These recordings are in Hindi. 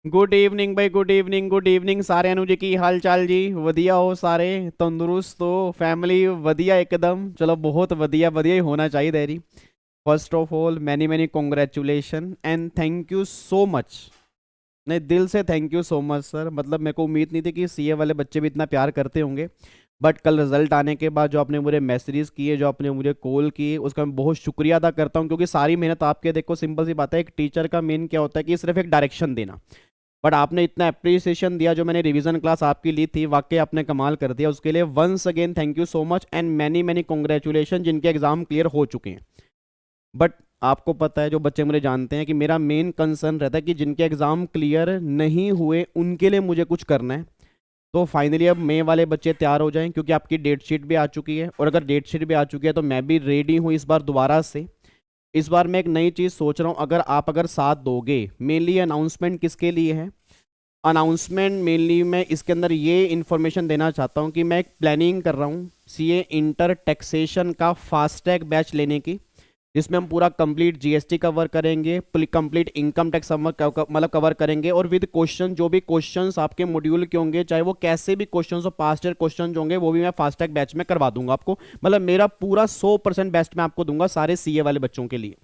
गुड इवनिंग भाई, गुड इवनिंग, गुड इवनिंग सारे अनु जी की हाल चाल जी। ਵਧੀਆ ਹੋ ਸਾਰੇ, तंदुरुस्त हो, फैमिली ਵਧੀਆ एकदम। चलो बहुत ਵਧੀਆ ਵਧੀਆ ही होना चाहिए जी। First of all many many congratulation and thank you so much. नहीं, दिल से thank you so much sir. मतलब मेरे को उम्मीद नहीं थी कि सीए वाले बच्चे भी इतना प्यार करते होंगे। बट कल रिजल्ट आने के बाद जो आपने मुझे मैसेजेस किए, जो आपने मुझे कॉल किए, उसका मैं बहुत शुक्रिया अदा करता हूँ। क्योंकि सारी मेहनत आपके, देखो सिंपल सी बात है, एक टीचर का मेन क्या होता है कि सिर्फ एक डायरेक्शन देना। बट आपने इतना अप्रिसिएशन दिया, जो मैंने रिवीजन क्लास आपकी ली थी, वाकई आपने कमाल कर दिया। उसके लिए once again thank you so much and many many congratulation जिनके एग्जाम क्लियर हो चुके हैं। बट आपको पता है, जो बच्चे मुझे जानते हैं, कि मेरा मेन कंसर्न रहता है कि जिनके एग्जाम क्लियर नहीं हुए उनके लिए मुझे कुछ करना है। तो फाइनली अब मई वाले बच्चे तैयार हो जाएं, क्योंकि आपकी डेट शीट भी आ चुकी है। और अगर डेट शीट भी आ चुकी है तो मैं भी रेडी हूँ इस बार दोबारा से। इस बार मैं एक नई चीज़ सोच रहा हूँ, अगर साथ दोगे। मेनली अनाउंसमेंट किसके लिए है? अनाउंसमेंट मेनली मैं इसके अंदर ये इन्फॉर्मेशन देना चाहता हूँ कि मैं एक प्लानिंग कर रहा हूँ सीए इंटर टैक्सेशन का फास्टैग बैच लेने की, जिसमें हम पूरा कंप्लीट जीएसटी कवर करेंगे, कंप्लीट इनकम टैक्स मतलब कवर करेंगे, और विद क्वेश्चन, जो भी क्वेश्चंस आपके मॉड्यूल के होंगे, चाहे वो कैसे भी क्वेश्चंस हो, पास्ट ईयर क्वेश्चन होंगे, वो भी मैं फास्टैग बैच में करवा दूंगा आपको। मतलब मेरा पूरा 100% बेस्ट मैं आपको दूंगा सारे सीए वाले बच्चों के लिए।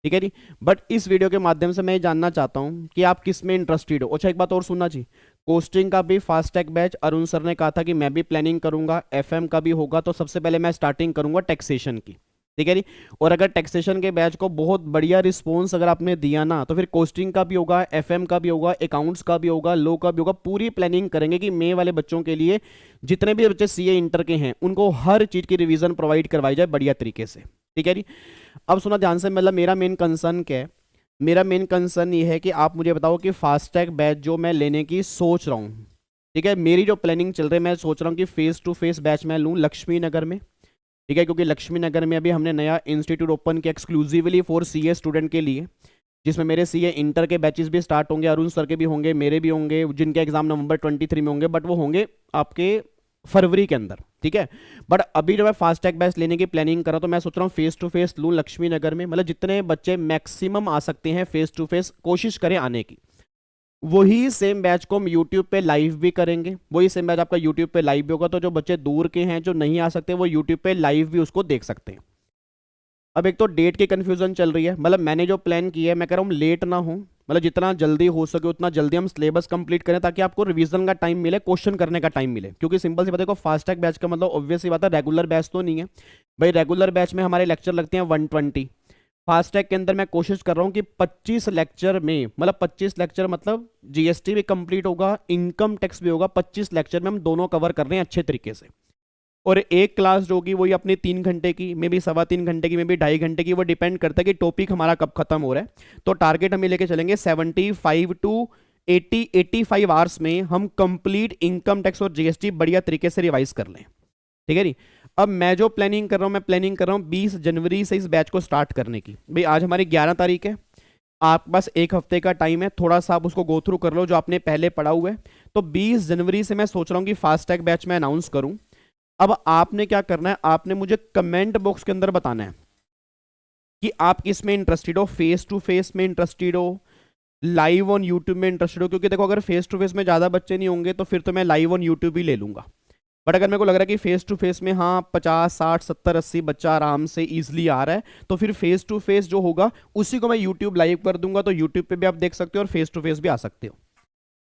ठीक है जी। बट इस वीडियो के माध्यम से मैं ये जानना चाहता हूँ कि आप किस में इंटरेस्टेड हो। अच्छा, एक बात और सुनना चाहिए, कोस्टिंग का भी फास्टैग बैच अरुण सर ने कहा था कि मैं भी प्लानिंग करूंगा, एफएम का भी होगा। तो सबसे पहले मैं स्टार्टिंग करूंगा टैक्सेशन की। ठीक है जी। और अगर टैक्सेशन के बैच को बहुत बढ़िया रिस्पॉन्स अगर आपने दिया ना, तो फिर कोस्टिंग का भी होगा, एफएम का भी होगा, अकाउंट्स का भी होगा, लो का भी होगा। पूरी प्लानिंग करेंगे कि मई वाले बच्चों के लिए, जितने भी बच्चे सीए इंटर के हैं, उनको हर चीज़ की रिवीजन प्रोवाइड करवाई जाए बढ़िया तरीके से। ठीक है जी। अब सुना ध्यान से, मतलब मेरा मेन कंसर्न क्या है? मेरा मेन कंसर्न ये है कि आप मुझे बताओ कि फास्टैग बैच जो मैं लेने की सोच रहा हूँ, ठीक है, मेरी जो प्लानिंग चल रही है, मैं सोच रहा हूँ कि फेस टू फेस बैच मैं लूँ लक्ष्मी नगर में। ठीक है, क्योंकि लक्ष्मी नगर में अभी हमने नया इंस्टीट्यूट ओपन किया एक्सक्लूसिवली फॉर सीए स्टूडेंट के लिए, जिसमें मेरे सीए इंटर के बैचेस भी स्टार्ट होंगे, अरुण सर के भी होंगे, मेरे भी होंगे, जिनके एग्जाम नवंबर 23 में होंगे, बट वो होंगे आपके फरवरी के अंदर। ठीक है। बट अभी जब मैं फास्टैग बैच लेने की प्लानिंग कर रहा हूं, तो मैं सोच रहा हूँ फेस टू फेस लूँ लक्ष्मी नगर में। मतलब जितने बच्चे मैक्सिमम आ सकते हैं फेस टू फेस कोशिश करें आने की। वही सेम बैच को हम यूट्यूब पे लाइव भी करेंगे, वही सेम बैच आपका यूट्यूब पे लाइव भी होगा। तो जो बच्चे दूर के हैं, जो नहीं आ सकते, वो यूट्यूब पे लाइव भी उसको देख सकते हैं। अब एक तो डेट की कंफ्यूजन चल रही है। मतलब मैंने जो प्लान किया है, मैं कह रहा हूँ लेट ना हो, मतलब जितना जल्दी हो सके उतना जल्दी हम सिलेबस कंप्लीट करें, ताकि आपको रिवीजन का टाइम मिले, क्वेश्चन करने का टाइम मिले। क्योंकि सिंपल सी बात है, देखो फास्टैग बैच का मतलब ऑब्वियस सी बात है, रेगुलर बैच तो नहीं है भाई। रेगुलर बैच में हमारे लेक्चर लगते हैं 120। फास्टैग के अंदर मैं कोशिश कर रहा हूँ कि 25 लेक्चर में, मतलब 25 लेक्चर मतलब जीएसटी भी कंप्लीट होगा, इनकम टैक्स भी होगा, 25 लेक्चर में हम दोनों कवर कर रहे हैं अच्छे तरीके से। और एक क्लास जो होगी वही अपनी 3 घंटे की, मे भी 3.25 घंटे की, मे भी 2.5 घंटे की, वो डिपेंड करता है कि टॉपिक हमारा कब खत्म हो रहा है। तो टारगेट हम ये लेके चलेंगे 75 टू 85 आवर्स में हम कंप्लीट इनकम टैक्स और जीएसटी बढ़िया तरीके से रिवाइज कर लें। ठीक है जी। अब मैं जो प्लानिंग कर रहा हूँ, मैं प्लानिंग कर रहा हूँ 20 जनवरी से इस बैच को स्टार्ट करने की। भाई आज हमारी 11 तारीख है, आपके पास एक हफ्ते का टाइम है, थोड़ा सा आप उसको गो थ्रू कर लो जो आपने पहले पढ़ा हुआ है। तो 20 जनवरी से मैं सोच रहा हूँ कि फास्टैग बैच में अनाउंस करूँ। अब आपने क्या करना है, आपने मुझे कमेंट बॉक्स के अंदर बताना है कि आप किस में इंटरेस्टेड हो, फेस टू फेस में इंटरेस्टेड हो, लाइव ऑन यूट्यूब में इंटरेस्टेड हो। क्योंकि देखो अगर फेस टू फेस में ज़्यादा बच्चे नहीं होंगे तो फिर तो मैं लाइव ऑन यूट्यूब ही ले लूँगा। बट अगर मेरे को लग रहा है कि फेस टू फेस में हाँ 50 60 70 80 बच्चा आराम से ईजिली आ रहा है, तो फिर फेस टू फेस जो होगा उसी को मैं यूट्यूब लाइव कर दूंगा। तो यूट्यूब पे भी आप देख सकते हो और फेस टू फेस भी आ सकते हो।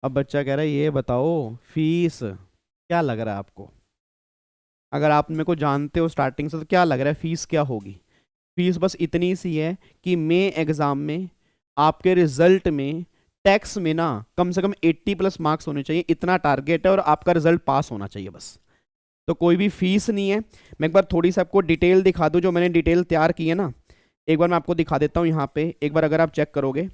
अब बच्चा कह रहा है ये बताओ फीस क्या लग रहा है आपको? अगर आप मेरे को जानते हो स्टार्टिंग से, तो क्या लग रहा है फीस क्या होगी? फीस बस इतनी सी है कि मे एग्जाम में आपके रिजल्ट में टैक्स में ना कम से कम 80+ मार्क्स होने चाहिए, इतना टारगेट है, और आपका रिजल्ट पास होना चाहिए बस। तो कोई भी फीस नहीं है। मैं एक बार थोड़ी सी आपको डिटेल दिखा दूं, जो मैंने डिटेल तैयार की है ना, एक बार मैं आपको दिखा देता हूं यहाँ पे। एक बार अगर आप चेक करोगे,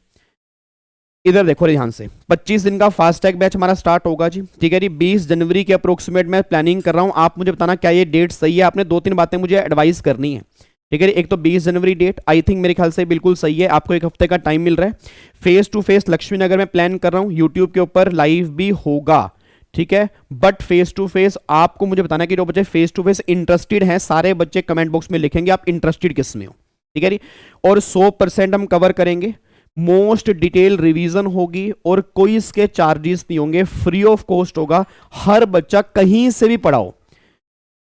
इधर देखो ध्यान से, 25 दिन का फास्टैग बैच हमारा स्टार्ट होगा जी। ठीक है जी। 20 जनवरी के अप्रोक्सीमेट मैं प्लानिंग कर रहा हूँ। आप मुझे बताना क्या ये डेट सही है? आपने 2-3 बातें मुझे एडवाइस करनी है। ठीक है। एक तो 20 जनवरी डेट आई थिंक मेरे ख्याल से बिल्कुल सही है। आपको एक हफ्ते का टाइम मिल रहा है। फेस टू फेस लक्ष्मी नगर में प्लान कर रहा हूँ, यूट्यूब के ऊपर लाइव भी होगा। ठीक है। बट फेस टू फेस आपको मुझे बताना कि जो बच्चे फेस टू फेस इंटरेस्टेड हैं, सारे बच्चे कमेंट बॉक्स में लिखेंगे आप इंटरेस्टेड किस में हो। ठीक है जी। और 100% हम कवर करेंगे। मोस्ट डिटेल रिवीजन होगी और कोई इसके चार्जेस नहीं होंगे, फ्री ऑफ कॉस्ट होगा। हर बच्चा कहीं से भी पढ़ाओ,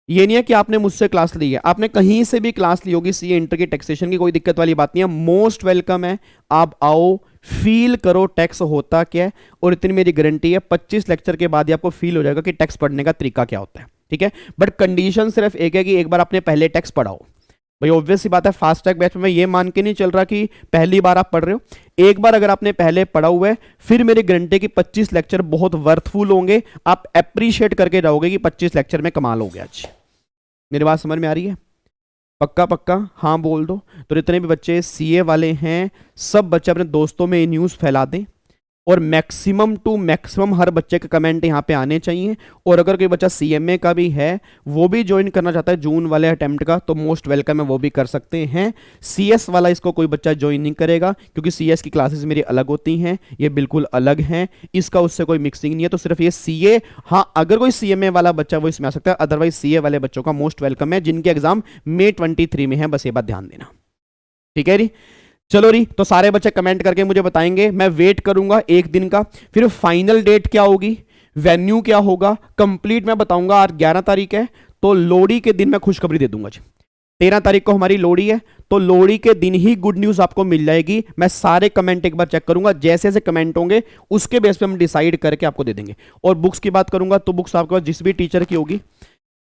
ये नहीं है कि आपने मुझसे क्लास ली है, आपने कहीं से भी क्लास ली होगी सीए इंटर की टैक्सेशन की, कोई दिक्कत वाली बात नहीं है। मोस्ट वेलकम है, आप आओ, फील करो टैक्स होता क्या है। और इतनी मेरी गारंटी है 25 लेक्चर के बाद ही आपको फील हो जाएगा कि टैक्स पढ़ने का तरीका क्या होता है, ठीक है। बट कंडीशन सिर्फ एक है कि एक बार आपने पहले टैक्स पढ़ाओ। भाई ऑब्वियस सी बात है, फास्ट ट्रैक बैच में मैं ये मान के नहीं चल रहा कि पहली बार आप पढ़ रहे हो। एक बार अगर आपने पहले पढ़ा हुआ है, फिर मेरी गारंटी की 25 लेक्चर बहुत वर्थफुल होंगे, आप अप्रिशिएट करके जाओगे कि 25 लेक्चर में कमाल हो गया। आज मेरी बात समझ में आ रही है? पक्का पक्का हाँ बोल दो। तो जितने भी बच्चे सीए वाले हैं, सब बच्चे अपने दोस्तों में ये न्यूज़ फैला दें, और मैक्सिमम टू मैक्सिमम हर बच्चे के कमेंट यहाँ पे आने चाहिए। और अगर कोई बच्चा सीएमए का भी है, वो भी ज्वाइन करना चाहता है जून वाले अटेम्प्ट का, तो मोस्ट वेलकम है, वो भी कर सकते हैं। सीएस वाला इसको कोई बच्चा ज्वाइन नहीं करेगा, क्योंकि सीएस की क्लासेस मेरी अलग होती हैं, ये बिल्कुल अलग हैं, इसका उससे कोई मिक्सिंग नहीं है। तो सिर्फ ये सीए, हाँ अगर कोई सीएमए वाला बच्चा वो इसमें आ सकता है, अदरवाइज सीए वाले बच्चों का मोस्ट वेलकम है, जिनके एग्जाम May 23 में है, बस ये बात ध्यान देना, ठीक है जी। चलो री, तो सारे बच्चे कमेंट करके मुझे बताएंगे, मैं वेट करूंगा एक दिन का। फिर फाइनल डेट क्या होगी, वेन्यू क्या होगा, कंप्लीट मैं बताऊंगा। आज 11 तारीख है, तो लोहड़ी के दिन मैं खुशखबरी दे दूंगा जी। 13 तारीख को हमारी लोहड़ी है, तो लोहड़ी के दिन ही गुड न्यूज आपको मिल जाएगी। मैं सारे कमेंट एक बार चेक करूंगा, जैसे जैसे कमेंट होंगे उसके बेस पे हम डिसाइड करके आपको दे देंगे। और बुक्स की बात करूंगा, तो बुक्स आपके पास जिस भी टीचर की होगी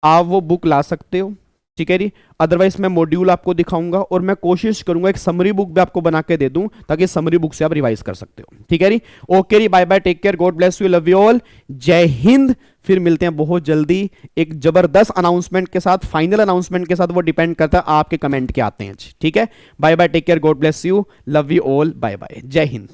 आप वो बुक ला सकते हो, ठीक है जी। अदरवाइज मैं मॉड्यूल आपको दिखाऊंगा, और मैं कोशिश करूंगा एक समरी बुक भी आपको बना के दे दूं, ताकि समरी बुक से आप रिवाइज कर सकते हो, ठीक है जी। ओके जी, bye bye, take care, God bless you, love you all, जय हिंद। फिर मिलते हैं बहुत जल्दी एक जबरदस्त अनाउंसमेंट के साथ, फाइनल अनाउंसमेंट के साथ। वो डिपेंड करता है आपके कमेंट क्या आते हैं, ठीक है। Bye bye, take care, God bless you, love you all, bye bye, जय हिंद।